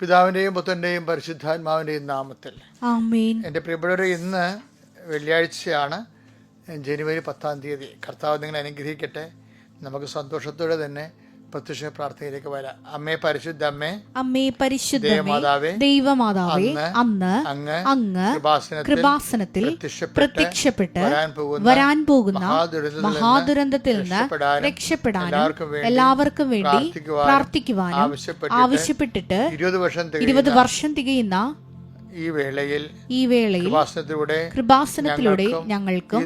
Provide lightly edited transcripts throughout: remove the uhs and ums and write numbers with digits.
പിതാവിൻ്റെയും പുത്രൻ്റെയും പരിശുദ്ധാത്മാവിൻ്റെയും നാമത്തിൽ ആമേൻ. എൻ്റെ പ്രിയപ്പെട്ടവരെ, ഇന്ന് വെള്ളിയാഴ്ചയാണ്, ജനുവരി 10. കർത്താവ് നിങ്ങളെ അനുഗ്രഹിക്കട്ടെ. നമുക്ക് സന്തോഷത്തോടെ തന്നെ പ്രത്യക്ഷ പ്രാർത്ഥനയിലേക്ക് വരാം. അമ്മേ പരിശുദ്ധ അമ്മേ, അമ്മേ പരിശുദ്ധ ദേവമാതാവേ, ദൈവമാതാവേ, അന്ന് അങ്ങ് കൃപാസനത്തിൽ പ്രത്യക്ഷപ്പെട്ട് വരാൻ പോകുന്ന മഹാദുരന്തത്തിൽ നിന്ന് രക്ഷപ്പെടാനും എല്ലാവർക്കും വേണ്ടി പ്രാർത്ഥിക്കുവാനും ആവശ്യപ്പെട്ടിട്ട് 20 വർഷം തികയുന്ന ഈ വേളയിൽ കൃപാസനത്തിലൂടെ ഞങ്ങൾക്കും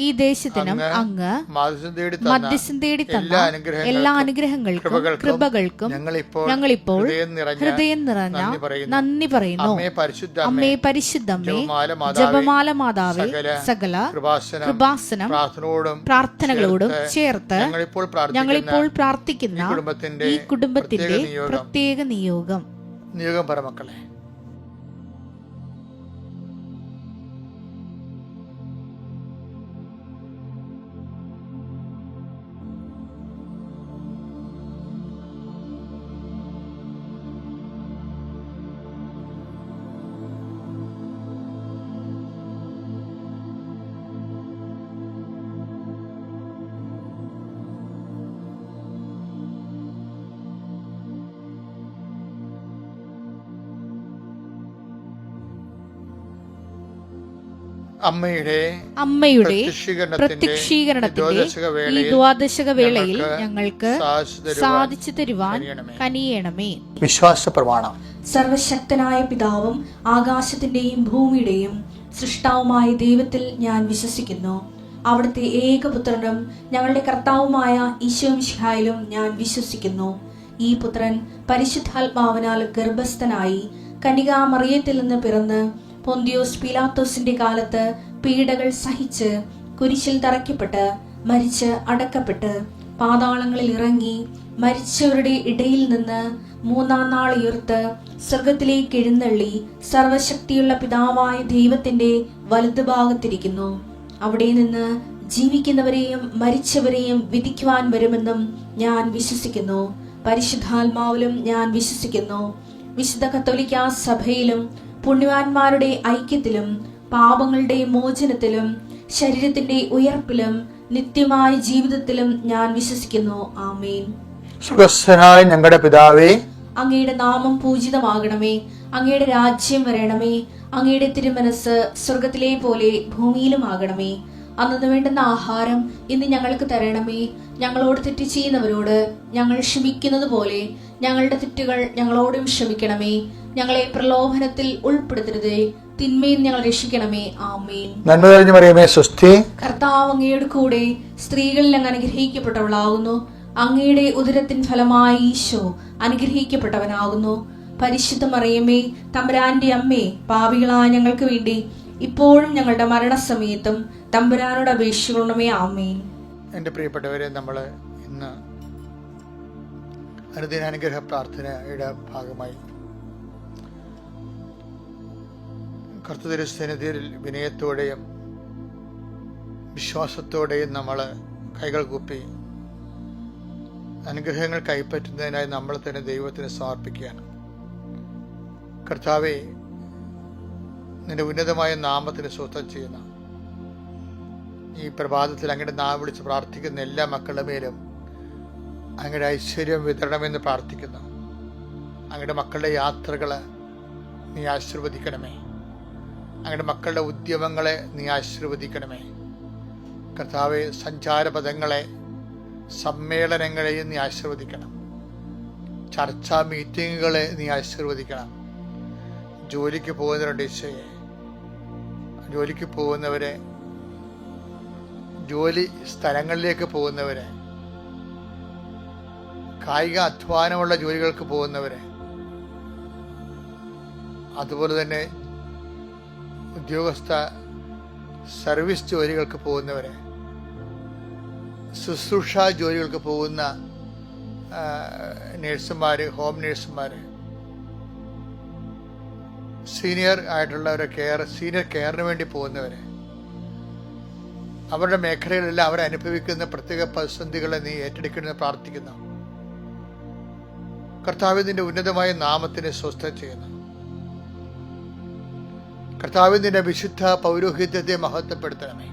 ഈ ദേശത്തിനും അങ്ങ് മധ്യസ്ഥം തേടി തന്ന എല്ലാ അനുഗ്രഹങ്ങൾക്കും കൃപകൾക്കും ഞങ്ങളിപ്പോൾ ഹൃദയം നിറഞ്ഞ നന്ദി പറയുന്നു. അമ്മേ പരിശുദ്ധമ്മേ, ജപമാല മാതാവേ, സകല കൃപാസനം പ്രാർത്ഥനകളോടും ചേർത്ത് ഞങ്ങളിപ്പോൾ പ്രാർത്ഥിക്കുന്ന ഈ കുടുംബത്തിന്റെ പ്രത്യേക നിയോഗം പരമക്കളെ. അമ്മയുടെ പ്രത്യക്ഷീകരണത്തിന്റെ ഈ ദ്വാദശക വേളയിൽ ഞങ്ങൾക്ക് സാധിച്ചു തരുവാൻ കനിയണമേ. വിശ്വാസ പ്രമാണം. സർവശക്തനായ പിതാവും ആകാശത്തിന്റെയും ഭൂമിയുടെയും സൃഷ്ടാവുമായ ദൈവത്തിൽ ഞാൻ വിശ്വസിക്കുന്നു. അവിടുത്തെ ഏകപുത്രനും ഞങ്ങളുടെ കർത്താവുമായ ഈശോ മിശിഹായിലും ഞാൻ വിശ്വസിക്കുന്നു. ഈ പുത്രൻ പരിശുദ്ധാത്മാവിനാൽ ഗർഭസ്ഥനായി കന്യകാമറിയത്തിൽ നിന്ന് പിറന്ന് പൊന്തിയോസ് പീലാത്തോസിന്റെ കാലത്ത് പീഡകൾ സഹിച്ച് കുരിശിൽ തറയ്ക്കപ്പെട്ട് മരിച്ച് അടക്കപ്പെട്ട് പാതാളങ്ങളിൽ ഇറങ്ങി മരിച്ചവരുടെ ഇടയിൽ നിന്ന് 3-ാം നാൾ ഉയർത്ത് സ്വർഗത്തിലേക്ക് എഴുന്നള്ളി സർവശക്തിയുള്ള പിതാവായ ദൈവത്തിന്റെ വലതുഭാഗത്തിരിക്കുന്നു. അവിടെ നിന്ന് ജീവിക്കുന്നവരെയും മരിച്ചവരെയും വിധിക്കുവാൻ വരുമെന്നും ഞാൻ വിശ്വസിക്കുന്നു. പരിശുദ്ധാത്മാവിലും ഞാൻ വിശ്വസിക്കുന്നു. വിശുദ്ധ കത്തോലിക്കാ സഭയിലും പുണ്യവാന്മാരുടെ ഐക്യത്തിലും പാപങ്ങളുടെ മോചനത്തിലും ശരീരത്തിന്റെ ഉയർപ്പിലും നിത്യമായ ജീവിതത്തിലും ഞാൻ വിശ്വസിക്കുന്നു. ആമേൻ. സ്വർഗ്ഗസ്ഥനായ ഞങ്ങളുടെ പിതാവേ, അങ്ങയുടെ നാമം പൂജിതമാകണമേ. അങ്ങയുടെ രാജ്യം വരണമേ. അങ്ങയുടെ തിരുമനസ് സ്വർഗത്തിലെ പോലെ ഭൂമിയിലും ആകണമേ. അന്നു വേണ്ടുന്ന ആഹാരം ഇന്ന് ഞങ്ങൾക്ക് തരണമേ. ഞങ്ങളോട് തെറ്റ് ചെയ്യുന്നവരോട് ഞങ്ങൾ ക്ഷമിക്കുന്നത് പോലെ ഞങ്ങളുടെ തെറ്റുകൾ ഞങ്ങളോടും ക്ഷമിക്കണമേ. ഞങ്ങളെ പ്രലോഭനത്തിൽ ഉൾപ്പെടുത്തരുതേ, തിന്മയിൽ ഞങ്ങൾ രക്ഷിക്കണമേ. ആമേൻ. നന്മ നിറഞ്ഞ മറിയമേ, സ്വസ്തി. കർത്താവ് അങ്ങയുടെ കൂടെ സ്ത്രീകളിൽ അങ്ങ് അനുഗ്രഹിക്കപ്പെട്ടവളാകുന്നു. അങ്ങയുടെ ഉദരത്തിൻ ഫലമായി ഈശോ അനുഗ്രഹിക്കപ്പെട്ടവനാകുന്നു. പരിശുദ്ധ മറിയമേ, തമ്പുരാന്റെ അമ്മേ, പാപികളായ ഞങ്ങൾക്ക് വേണ്ടി ഇപ്പോഴും ഞങ്ങളുടെ മരണസമയത്തും തമ്പുരാനോട് അപേക്ഷിക്കണമേ. ആമേൻ. എൻ്റെ പ്രിയപ്പെട്ടവരെ, നമ്മൾ ഇന്ന് അനുദിനാനുഗ്രഹ പ്രാർത്ഥനയുടെ ഭാഗമായി കർത്തൃസന്നിധിയിൽ വിനയത്തോടെയും വിശ്വാസത്തോടെയും നമ്മൾ കൈകൾ കൂപ്പി അനുഗ്രഹങ്ങൾ കൈപ്പറ്റുന്നതിനായി നമ്മൾ തന്നെ ദൈവത്തിന് സമർപ്പിക്കുകയാണ്. കർത്താവേ, നിന്റെ ഉന്നതമായ നാമത്തിന് സ്വസ്ഥം ചെയ്യുന്ന ഈ പ്രഭാതത്തിൽ അങ്ങയുടെ നാം വിളിച്ച് പ്രാർത്ഥിക്കുന്ന എല്ലാ മക്കളുടെ മേലും അങ്ങയുടെ ഐശ്വര്യം വിതരണമെന്ന് പ്രാർത്ഥിക്കുന്നു. അങ്ങയുടെ മക്കളുടെ യാത്രകളെ നീ ആശീർവദിക്കണമേ. അങ്ങയുടെ മക്കളുടെ ഉദ്യമങ്ങളെ നീ ആശീർവദിക്കണമേ. കർത്താവെ, സഞ്ചാരപഥങ്ങളെ സമ്മേളനങ്ങളെയും നീ ആശീർവദിക്കണം. ചർച്ചാ മീറ്റിങ്ങുകളെ നീ ആശീർവദിക്കണം. ജോലിക്ക് പോകുന്നവരുടെ ഈശോയെ, ജോലിക്ക് പോകുന്നവരെ, ജോലി സ്ഥലങ്ങളിലേക്ക് പോകുന്നവരെ, കായിക അധ്വാനമുള്ള ജോലികൾക്ക് പോകുന്നവരെ, അതുപോലെ തന്നെ ഉദ്യോഗസ്ഥ സർവീസ് ജോലികൾക്ക് പോകുന്നവരെ, ശുശ്രൂഷ ജോലികൾക്ക് പോകുന്ന നേഴ്സുമാർ, ഹോം നേഴ്സുമാർ, സീനിയർ ആയിട്ടുള്ളവരെ, സീനിയർ കെയറിന് വേണ്ടി പോകുന്നവരെ, അവരുടെ മേഖലകളിലെല്ലാം അവരനുഭവിക്കുന്ന പ്രത്യേക പ്രതിസന്ധികളെ നീ ഏറ്റെടുക്കണമെന്ന് പ്രാർത്ഥിക്കുന്നു. കർത്താവ് നിന്റെ ഉന്നതമായ നാമത്തിനെ സ്വസ്ഥം ചെയ്യുന്നു. കർത്താവ് നിന്റെ വിശുദ്ധ പൗരോഹിത്യത്തെ മഹത്വപ്പെടുത്തണമേ.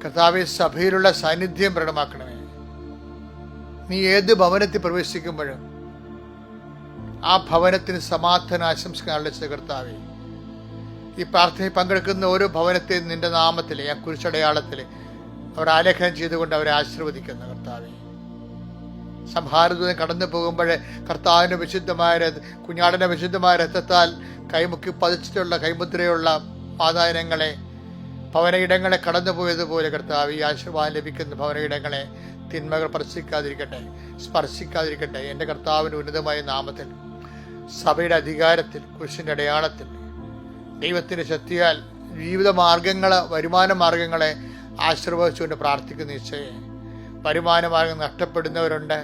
കർത്താവെ സഭയിലുള്ള സാന്നിധ്യം പ്രകടമാക്കണമേ. നീ ഏത് ഭവനത്തിൽ പ്രവേശിക്കുമ്പോഴും ആ ഭവനത്തിന് സമാധാന ആശംസകളുടെ കർത്താവെ, ഈ പ്രാർത്ഥനയിൽ പങ്കെടുക്കുന്ന ഓരോ ഭവനത്തെയും നിന്റെ നാമത്തിൽ ആ കുരിശടയാളത്തിൽ അവർ ആലേഖനം ചെയ്തുകൊണ്ട് അവരെ ആശീർവദിക്കുന്ന കർത്താവെ, സംഹാരദൂതൻ കടന്നു പോകുമ്പോഴേ കർത്താവിൻ്റെ വിശുദ്ധമായ കുഞ്ഞാടിൻ്റെ വിശുദ്ധമായ രക്തത്താൽ കൈമുക്കി പതിച്ചിട്ടുള്ള കൈമുദ്രയുള്ള പാതായനങ്ങളെ ഭവനയിടങ്ങളെ കടന്നുപോയതുപോലെ കർത്താവ് ഈ ആശീർവാദം ലഭിക്കുന്ന ഭവനയിടങ്ങളെ തിന്മകൾ സ്പർശിക്കാതിരിക്കട്ടെ. എൻ്റെ കർത്താവിൻ്റെ ഉന്നതമായ നാമത്തിൽ സഭയുടെ അധികാരത്തിൽ കുരിശിൻ്റെ അടയാളത്തിൽ ദൈവത്തിൻ്റെ ശക്തിയാൽ ജീവിത മാർഗങ്ങൾ വരുമാന മാർഗങ്ങളെ ആശീർവദിച്ചുകൊണ്ട് പ്രാർത്ഥിക്കുന്ന ഈശോയെ, വരുമാന മാർഗം നഷ്ടപ്പെടുന്നവരുണ്ട്,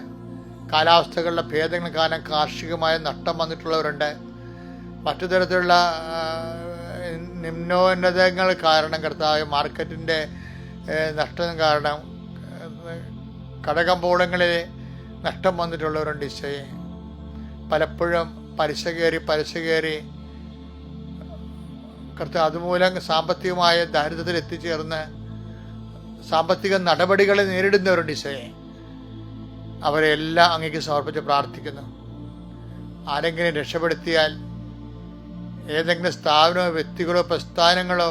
കാലാവസ്ഥകളുടെ ഭേദങ്ങൾ കാരണം കാർഷികമായ നഷ്ടം വന്നിട്ടുള്ളവരുണ്ട്, മറ്റു തരത്തിലുള്ള നിമ്നോന്നതങ്ങൾ കാരണം കർത്താവ് മാർക്കറ്റിൻ്റെ നഷ്ടം കാരണം കടകമ്പോളങ്ങളിൽ നഷ്ടം വന്നിട്ടുള്ളവരുണ്ട് ഈശോയെ. പലപ്പോഴും പലിശ കയറി കർത്താവ് അതുമൂലം സാമ്പത്തികമായ ദാരിദ്ര്യത്തിൽ എത്തിച്ചേർന്ന് സാമ്പത്തിക നടപടികളെ നേരിടുന്നവരുണ്ട് ഈശോയെ. അവരെല്ലാം അങ്ങേക്ക് സമർപ്പിച്ച് പ്രാർത്ഥിക്കുന്നു. ആരെങ്കിലും രക്ഷപ്പെടുത്തിയാൽ, ഏതെങ്കിലും സ്ഥാപനമോ വ്യക്തികളോ പ്രസ്ഥാനങ്ങളോ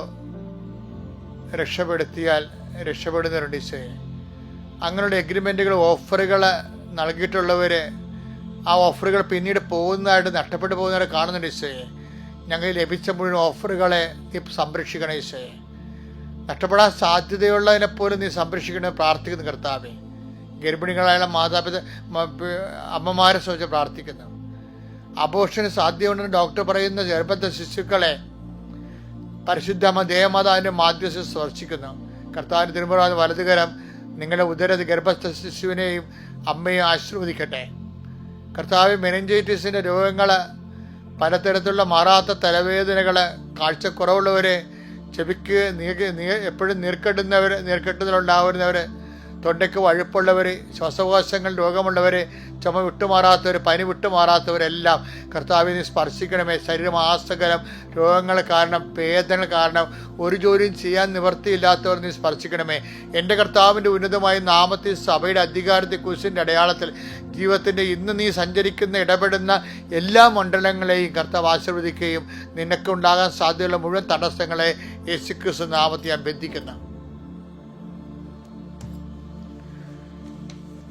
രക്ഷപ്പെടുന്നവരുണ്ട് ഈശോയെ. അങ്ങനെയുള്ള എഗ്രിമെൻറ്റുകൾ ഓഫറുകൾ നൽകിയിട്ടുള്ളവർ ആ ഓഫറുകൾ പിന്നീട് നഷ്ടപ്പെട്ടു പോകുന്നവരെ കാണുന്നുണ്ട് ഈശോയെ. ഞങ്ങൾ ലഭിച്ച മുഴുവൻ ഓഫറുകളെ നീ സംരക്ഷിക്കണം ഈശോയെ. നഷ്ടപ്പെടാൻ സാധ്യതയുള്ളതിനെപ്പോലും നീ സംരക്ഷിക്കണമെന്ന് പ്രാർത്ഥിക്കുന്നു കർത്താവേ. ഗർഭിണികളായുള്ള അമ്മമാരെ സംബന്ധിച്ച് പ്രാർത്ഥിക്കുന്നു. അബോർഷന് സാധ്യതയുണ്ടെന്ന് ഡോക്ടർ പറയുന്ന ഗർഭസ്ഥ ശിശുക്കളെ പരിശുദ്ധ ദേവമാതാവിൻ്റെ മാധ്യസ്ഥ സ്പർശിക്കുന്നു. കർത്താവിൻ്റെ തിരുമുറ വലതുകരം നിങ്ങളുടെ ഗർഭസ്ഥ ശിശുവിനെയും അമ്മയും ആശീർവദിക്കട്ടെ. കർത്താവ് മെനിഞ്ചൈറ്റിസിൻ്റെ രോഗങ്ങൾ, പലതരത്തിലുള്ള മാറാത്ത തലവേദനകൾ, കാഴ്ചക്കുറവുള്ളവർ, ചെവിക്ക് എപ്പോഴും നീർക്കെട്ടുതലുണ്ടാവുന്നവർ, തൊണ്ടയ്ക്ക് വഴുപ്പുള്ളവർ, ശ്വാസകോശങ്ങൾ രോഗമുള്ളവർ, ചുമ വിട്ടുമാറാത്തവർ, പനി വിട്ടുമാറാത്തവരെല്ലാം കർത്താവിനെ സ്പർശിക്കണമേ. ശരീരമാസകലം രോഗങ്ങൾ കാരണം, വേദനകൾ കാരണം ഒരു ജോലിയും ചെയ്യാൻ നിവൃത്തിയില്ലാത്തവർ നീ സ്പർശിക്കണമേ. എൻ്റെ കർത്താവിൻ്റെ ഉന്നതമായ നാമത്തിൽ സഭയുടെ അധികാരത്തെ കുരിശിൻ്റെ അടയാളത്തിൽ ജീവിതത്തിൻ്റെ ഇന്ന് നീ സഞ്ചരിക്കുന്ന ഇടപെടുന്ന എല്ലാ മണ്ഡലങ്ങളെയും കർത്താവ് ആശീർവദിക്കുകയും നിനക്കുണ്ടാകാൻ സാധ്യതയുള്ള മുഴുവൻ തടസ്സങ്ങളെ യേശുക്രിസ്തു നാമത്തിൽ ഞാൻ ബന്ധിക്കുന്നു.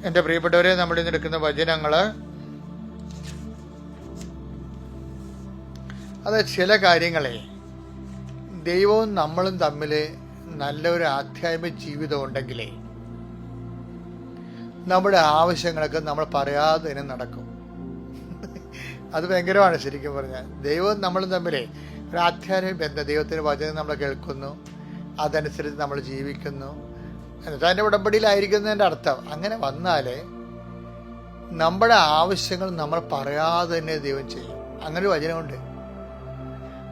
എൻ്റെ പ്രിയപ്പെട്ടവരെ, നമ്മൾ ഇന്ന് എടുക്കുന്ന വചനങ്ങൾ അത് ചില കാര്യങ്ങളെ ദൈവവും നമ്മളും തമ്മിൽ നല്ലൊരു ആധ്യാത്മിക ജീവിതം ഉണ്ടെങ്കിലേ നമ്മുടെ ആവശ്യങ്ങളൊക്കെ നമ്മൾ പറയാതെ തന്നെ നടക്കും. അത് ഭയങ്കരമാണ് ശരിക്കും പറഞ്ഞാൽ. ദൈവവും നമ്മളും തമ്മിൽ ഒരു ആധ്യാത്മിക ബന്ധം, ദൈവത്തിൻ്റെ വചനം നമ്മൾ കേൾക്കുന്നു, അതനുസരിച്ച് നമ്മൾ ജീവിക്കുന്നു, എന്നിട്ട് അതിൻ്റെ ഉടമ്പടിയിലായിരിക്കുന്നതിൻ്റെ അർത്ഥം. അങ്ങനെ വന്നാൽ നമ്മുടെ ആവശ്യങ്ങൾ നമ്മൾ പറയാതെ തന്നെ ദൈവം ചെയ്യും. അങ്ങനൊരു വചനമുണ്ട്.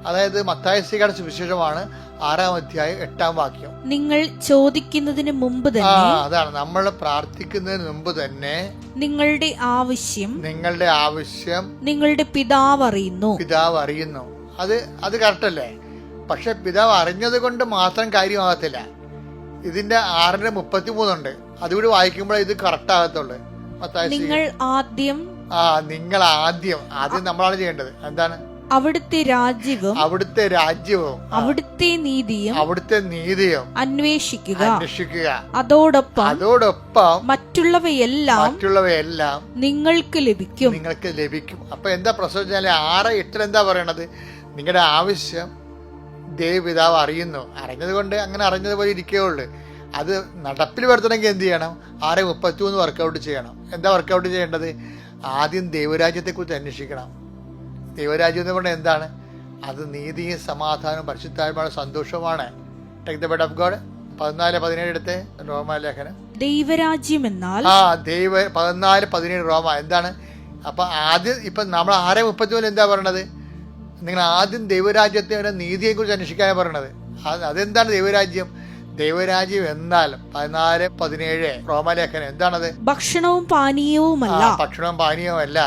അതായത് മത്തായിയുടെ സുവിശേഷമാണ് 6-ാം അധ്യായം 8-ാം വാക്യം. നിങ്ങൾ ചോദിക്കുന്നതിന് മുമ്പ് തന്നെ, അതാണ് നമ്മൾ പ്രാർത്ഥിക്കുന്നതിന് മുമ്പ് തന്നെ നിങ്ങളുടെ ആവശ്യം നിങ്ങളുടെ പിതാവ് അറിയുന്നു. അത് കറക്റ്റല്ലേ? പക്ഷെ പിതാവ് അറിഞ്ഞത് കൊണ്ട് മാത്രം കാര്യമാകത്തില്ല. ഇതിന്റെ 6:33 അതുകൂടി വായിക്കുമ്പോഴേ ഇത് കറക്റ്റ് ആകത്തുള്ളൂ. നിങ്ങൾ ആദ്യം നമ്മളാണ് ചെയ്യേണ്ടത്. എന്താണ്? അവിടുത്തെ രാജ്യവും അവിടുത്തെ നീതിയും അന്വേഷിക്കുക. അതോടൊപ്പം മറ്റുള്ളവയെല്ലാം നിങ്ങൾക്ക് ലഭിക്കും. അപ്പൊ എന്താ പ്രശ്നം വെച്ചാൽ 6:8 എന്താ പറയണത്? നിങ്ങളുടെ ആവശ്യം ദേവപിതാവ് അറിഞ്ഞത് കൊണ്ട് അങ്ങനെ അറിഞ്ഞതുപോലെ ഇരിക്കുകയുള്ളൂ. അത് നടപ്പിൽ വരുത്തണമെങ്കിൽ എന്ത് ചെയ്യണം? 6:33 വർക്കൗട്ട് ചെയ്യണം. എന്താ വർക്കൗട്ട് ചെയ്യേണ്ടത്? ആദ്യം ദൈവരാജ്യത്തെക്കുറിച്ച് അന്വേഷിക്കണം. ദൈവരാജ്യം എന്ന് പറഞ്ഞാൽ എന്താണ്? അത് നീതിയും സമാധാനവും പരിശുദ്ധാത്മാവുടെ സന്തോഷവുമാണ്. Take the bed of God. 14-17 എടുത്ത് റോമാലേഖനം. ദൈവരാജ്യം എന്നാൽ 14-17 റോമ എന്താണ്? അപ്പൊ ആദ്യം ഇപ്പൊ നമ്മൾ 6:33 എന്താ പറയണത്? നിങ്ങൾ ആദ്യം ദൈവരാജ്യത്തെ നീതിയെ കുറിച്ച് അന്വേഷിക്കാനാണ് പറയണത്. അതെന്താണ് ദൈവരാജ്യം? ദൈവരാജ്യം എന്നാൽ 14-17 റോമാലേഖനം എന്താണത്? ഭക്ഷണവും പാനീയവുമല്ല, ഭക്ഷണവും പാനീയവുമല്ല,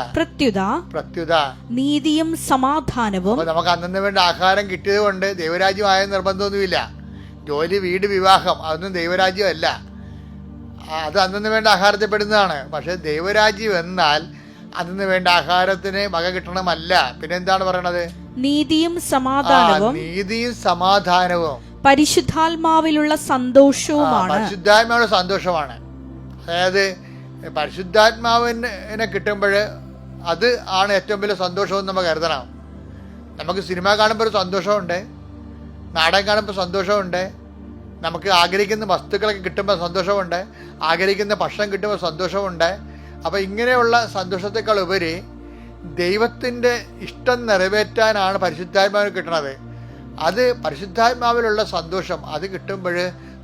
പ്രത്യുത നീതിയും സമാധാനവും. നമുക്ക് അന്നു വേണ്ട ആഹാരം കിട്ടിയത് കൊണ്ട് ദൈവരാജ്യമായ നിർബന്ധമൊന്നുമില്ല. ജോലി, വീട്, വിവാഹം അതൊന്നും ദൈവരാജ്യമല്ല. അത് അന്നു വേണ്ട ആഹാരത്തിൽ പെടുന്നതാണ്. പക്ഷെ ദൈവരാജ്യം എന്നാൽ അന്നു വേണ്ട ആഹാരത്തിന് വക കിട്ടണമല്ല. പിന്നെന്താണ് പറയണത്? നീതിയും സമാധാനവും. നീതിയും സമാധാനവും പരിശുദ്ധാത്മാവിലുള്ള സന്തോഷവുമാണ്. പരിശുദ്ധാത്മാവിലുള്ള സന്തോഷമാണ്. അതായത് പരിശുദ്ധാത്മാവിനെ കിട്ടുമ്പോൾ അത് ആണ് ഏറ്റവും വലിയ സന്തോഷമെന്ന് നമുക്ക് കരുതണം. നമുക്ക് സിനിമ കാണുമ്പോൾ ഒരു സന്തോഷമുണ്ട്, നാടകം കാണുമ്പോൾ സന്തോഷമുണ്ട്, നമുക്ക് ആഗ്രഹിക്കുന്ന വസ്തുക്കളൊക്കെ കിട്ടുമ്പോൾ സന്തോഷമുണ്ട്, ആഗ്രഹിക്കുന്ന ഭക്ഷണം കിട്ടുമ്പോൾ സന്തോഷമുണ്ട്. അപ്പോൾ ഇങ്ങനെയുള്ള സന്തോഷത്തെക്കാൾ ഉപരി ദൈവത്തിൻ്റെ ഇഷ്ടം നിറവേറ്റാനാണ് പരിശുദ്ധാത്മാവിന് കിട്ടുന്നത്. അത് പരിശുദ്ധാത്മാവിലുള്ള സന്തോഷം അത് കിട്ടുമ്പോൾ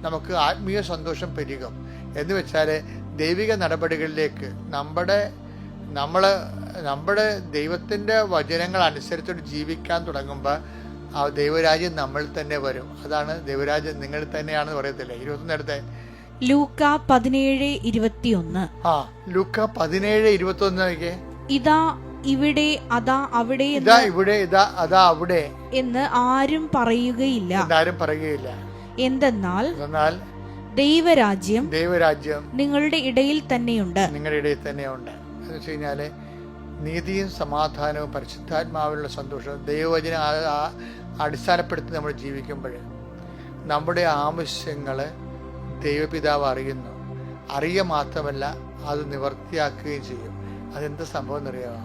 നമുക്ക് ആത്മീയ സന്തോഷം പെരുകും. എന്ന് വെച്ചാൽ ദൈവിക നടപടികളിലേക്ക് നമ്മുടെ ദൈവത്തിൻ്റെ വചനങ്ങൾ അനുസരിച്ചിട്ട് ജീവിക്കാൻ തുടങ്ങുമ്പോൾ ആ ദൈവരാജ്യം നമ്മൾ തന്നെ വരും. അതാണ് ദൈവരാജ്യം നിങ്ങൾ തന്നെയാണെന്ന് പറയത്തില്ലേ? 21 എടുത്തേ. ലൂക്ക 17:21. ലൂക്ക 17:21 നോക്കിയേ. ഇതാ ഇവിടെ, അതാ അവിടെ, ഇതാ ഇവിടെ, ഇതാ അതാ അവിടെ എന്ന് ആരും പറയുകയില്ല. എന്തെന്നാൽ ദൈവരാജ്യം നിങ്ങളുടെ ഇടയിൽ തന്നെയുണ്ട്. എന്ന് വെച്ച് കഴിഞ്ഞാല് നീതിയും സമാധാനവും പരിശുദ്ധാത്മാവിലുള്ള സന്തോഷവും ദൈവവചന അടിസ്ഥാനപ്പെടുത്തി നമ്മൾ ജീവിക്കുമ്പോൾ നമ്മുടെ ആവശ്യങ്ങൾ ദൈവപിതാവ് അറിയുക മാത്രമല്ല അത് നിവർത്തിയാക്കുകയും ചെയ്യും. അതെന്താ സംഭവം എന്നറിയാമോ?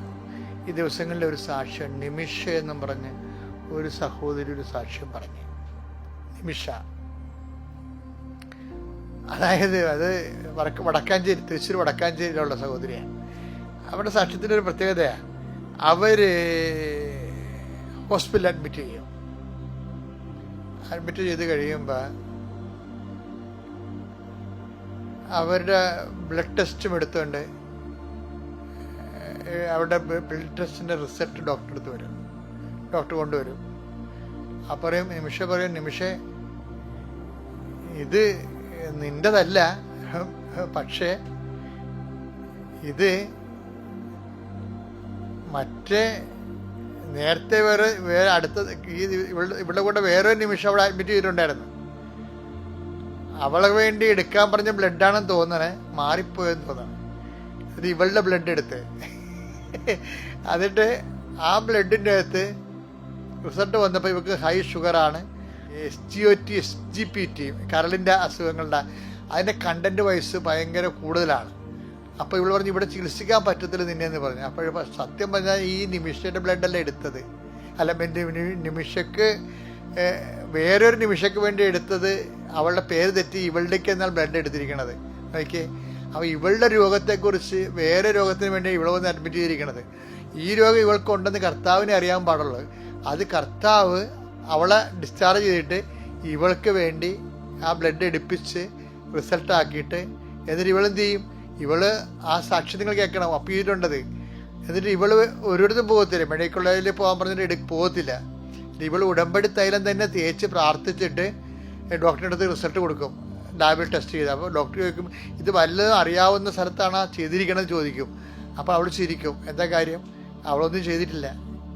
ഈ ദിവസങ്ങളിൽ ഒരു സാക്ഷ്യം, നിമിഷ എന്നും പറഞ്ഞ് ഒരു സഹോദരി ഒരു സാക്ഷ്യം പറഞ്ഞു. നിമിഷ, അതായത് അത് വടക്കാഞ്ചേരി, തൃശ്ശൂർ വടക്കാഞ്ചേരിയിലുള്ള സഹോദരിയാണ്. അവരുടെ സാക്ഷ്യത്തിൻ്റെ ഒരു പ്രത്യേകതയാണ്, അവര് ഹോസ്പിറ്റലിൽ അഡ്മിറ്റ് ചെയ്ത് കഴിയുമ്പോൾ അവരുടെ ബ്ലഡ് ടെസ്റ്റും എടുത്തുകൊണ്ട് അവരുടെ ബ്ലഡ് ടെസ്റ്റിൻ്റെ റിസൾട്ട് ഡോക്ടർ കൊണ്ടുവരും. പറയും, നിമിഷേ ഇത് നിൻ്റെതല്ല, പക്ഷേ ഇത് മറ്റേ നേരത്തെ വേറെ അടുത്ത ഇവിടെ കൂടെ വേറൊരു നിമിഷം അവിടെ അഡ്മിറ്റ് ചെയ്തിട്ടുണ്ടായിരുന്നു. അവളെ വേണ്ടി എടുക്കാൻ പറഞ്ഞ ബ്ലഡാണെന്ന് തോന്നണേ, മാറിപ്പോയെന്ന് തോന്നണേ. അത് ഇവളുടെ ബ്ലഡ് എടുത്ത് എന്നിട്ട് ആ ബ്ലഡിൻ്റെ അകത്ത് റിസൾട്ട് വന്നപ്പോൾ ഇവർക്ക് ഹൈ ഷുഗറാണ്, SGOT SGPT കരളിൻ്റെ അസുഖങ്ങളുടെ അതിൻ്റെ കണ്ടൻറ്റ് വൈസ് ഭയങ്കര കൂടുതലാണ്. അപ്പോൾ ഇവൾ പറഞ്ഞു ഇവിടെ ചികിത്സിക്കാൻ പറ്റത്തില്ല നിന്നെന്ന് പറഞ്ഞു. അപ്പോൾ സത്യം പറഞ്ഞാൽ ഈ നിമിഷയുടെ ബ്ലഡല്ല എടുത്തത്, അല്ല നിമിഷക്ക് വേറൊരു നിമിഷക്ക് വേണ്ടി എടുത്തത് അവളുടെ പേര് തെറ്റി ഇവളുടേക്ക് എന്നാൽ ബ്ലഡ് എടുത്തിരിക്കണത്. ഓക്കെ, അപ്പോൾ ഇവളുടെ രോഗത്തെക്കുറിച്ച് വേറെ രോഗത്തിന് വേണ്ടി ഇവളെ വന്ന് അഡ്മിറ്റ് ചെയ്തിരിക്കണത്. ഈ രോഗം ഇവൾക്കുണ്ടെന്ന് കർത്താവിനെ അറിയാൻ പാടുള്ളൂ. അത് കർത്താവ് അവളെ ഡിസ്ചാർജ് ചെയ്തിട്ട് ഇവൾക്ക് വേണ്ടി ആ ബ്ലഡ് എടുപ്പിച്ച് റിസൾട്ടാക്കിയിട്ട് എന്നിട്ട് ഇവളെന്ത് ചെയ്യും? ഇവള് ആ സാക്ഷി നിങ്ങൾ കേൾക്കണം, അപ്പീൽ ചെയ്തിട്ടുണ്ടത്. എന്നിട്ട് ഇവള് ഒരിടത്തും പോകത്തില്ല, മെഡിക്കൽ കോളേജിൽ പോകാൻ പറഞ്ഞിട്ട് പോകത്തില്ല. ഇവൾ ഉടമ്പടി തൈലം തന്നെ തേച്ച് പ്രാർത്ഥിച്ചിട്ട് ഡോക്ടറിൻ്റെ അടുത്ത് റിസൾട്ട് കൊടുക്കും, ലാബിൽ ടെസ്റ്റ് ചെയ്ത്. അപ്പോൾ ഡോക്ടർ ചോദിക്കും ഇത് വല്ലതും അറിയാവുന്ന സ്ഥലത്താണ് ചെയ്തിരിക്കണമെന്ന് ചോദിക്കും. അപ്പോൾ അവൾ ചിരിക്കും. എന്താ കാര്യം? അവളൊന്നും ചെയ്തിട്ടില്ല,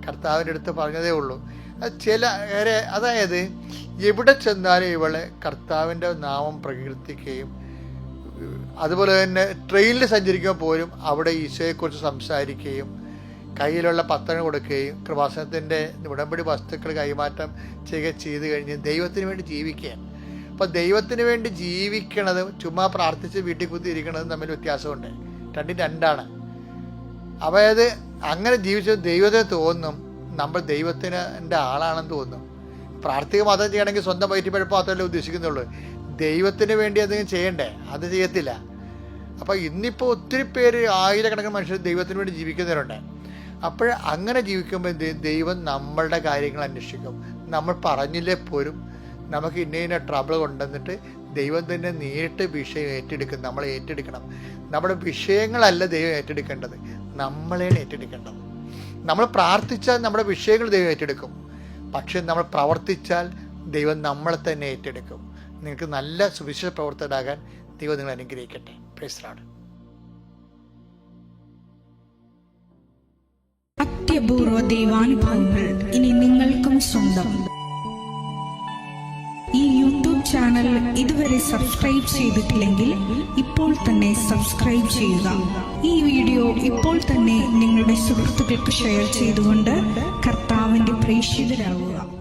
കർത്താവിൻ്റെ അടുത്ത് പറഞ്ഞതേ ഉള്ളൂ. അതായത് എവിടെ ചെന്നാലും ഇവളെ കർത്താവിൻ്റെ നാമം പ്രകീർത്തിക്കുകയും അതുപോലെ തന്നെ ട്രെയിനിൽ സഞ്ചരിക്കുമ്പോൾ പോലും അവിടെ ഈശോയെക്കുറിച്ച് സംസാരിക്കുകയും കയ്യിലുള്ള പത്രം കൊടുക്കുകയും കൃപാസനത്തിൻ്റെ ഉടമ്പടി വസ്തുക്കൾ കൈമാറ്റം ചെയ്ത് കഴിഞ്ഞ് ദൈവത്തിന് വേണ്ടി ജീവിക്കുകയാണ്. അപ്പോൾ ദൈവത്തിന് വേണ്ടി ജീവിക്കണതും ചുമ്മാ പ്രാർത്ഥിച്ച് വീട്ടിൽ കുത്തിയിരിക്കണതും തമ്മിൽ വ്യത്യാസമുണ്ട്. രണ്ടാണ്. അതായത് അങ്ങനെ ജീവിച്ച ദൈവത്തിന് തോന്നും നമ്മൾ ദൈവത്തിൻ്റെ ആളാണെന്ന് തോന്നും. പ്രാർത്ഥിക മതം ചെയ്യണമെങ്കിൽ സ്വന്തം വയറ്റിപ്പഴപ്പ് മാത്രമല്ലേ ഉദ്ദേശിക്കുന്നുള്ളൂ. ദൈവത്തിന് വേണ്ടി എന്തെങ്കിലും ചെയ്യണ്ടേ? അത് ചെയ്യത്തില്ല. അപ്പോൾ ഇന്നിപ്പോൾ ഒത്തിരി പേര്, ആയിരക്കണക്കിന് മനുഷ്യർ ദൈവത്തിന് വേണ്ടി ജീവിക്കുന്നവരുണ്ട്. അപ്പോൾ അങ്ങനെ ജീവിക്കുമ്പോൾ ദൈവം നമ്മളുടെ കാര്യങ്ങൾ അന്വേഷിക്കും. നമ്മൾ പറഞ്ഞില്ലേ പോലും നമുക്ക് ഇന്ന ട്രബിൾ കൊണ്ടുവന്നിട്ട് ദൈവം തന്നെ നേരിട്ട് വിഷയം ഏറ്റെടുക്കും. നമ്മളെ ഏറ്റെടുക്കണം. നമ്മുടെ വിഷയങ്ങളല്ല ദൈവം ഏറ്റെടുക്കേണ്ടത്, നമ്മളെയാണ് ഏറ്റെടുക്കേണ്ടത്. നമ്മൾ പ്രാർത്ഥിച്ചാൽ നമ്മുടെ വിഷയങ്ങൾ ദൈവം ഏറ്റെടുക്കും. പക്ഷെ നമ്മൾ പ്രവർത്തിച്ചാൽ ദൈവം നമ്മളെ തന്നെ ഏറ്റെടുക്കും. നിങ്ങൾക്ക് നല്ല സുവിശേഷ പ്രവർത്തകരാകാൻ ദൈവം നിങ്ങൾ അനുഗ്രഹിക്കട്ടെ. Praise the Lord. അത്യപൂർവ ദൈവാനുഭവങ്ങൾ ഇനി നിങ്ങൾക്കും സ്വന്തം. ഈ യൂട്യൂബ് ചാനൽ ഇതുവരെ സബ്സ്ക്രൈബ് ചെയ്തിട്ടില്ലെങ്കിൽ ഇപ്പോൾ തന്നെ സബ്സ്ക്രൈബ് ചെയ്യുക. ഈ വീഡിയോ ഇപ്പോൾ തന്നെ നിങ്ങളുടെ സുഹൃത്തുക്കൾക്ക് ഷെയർ ചെയ്തുകൊണ്ട് കർത്താവിന്റെ പ്രേക്ഷിതരാകുക.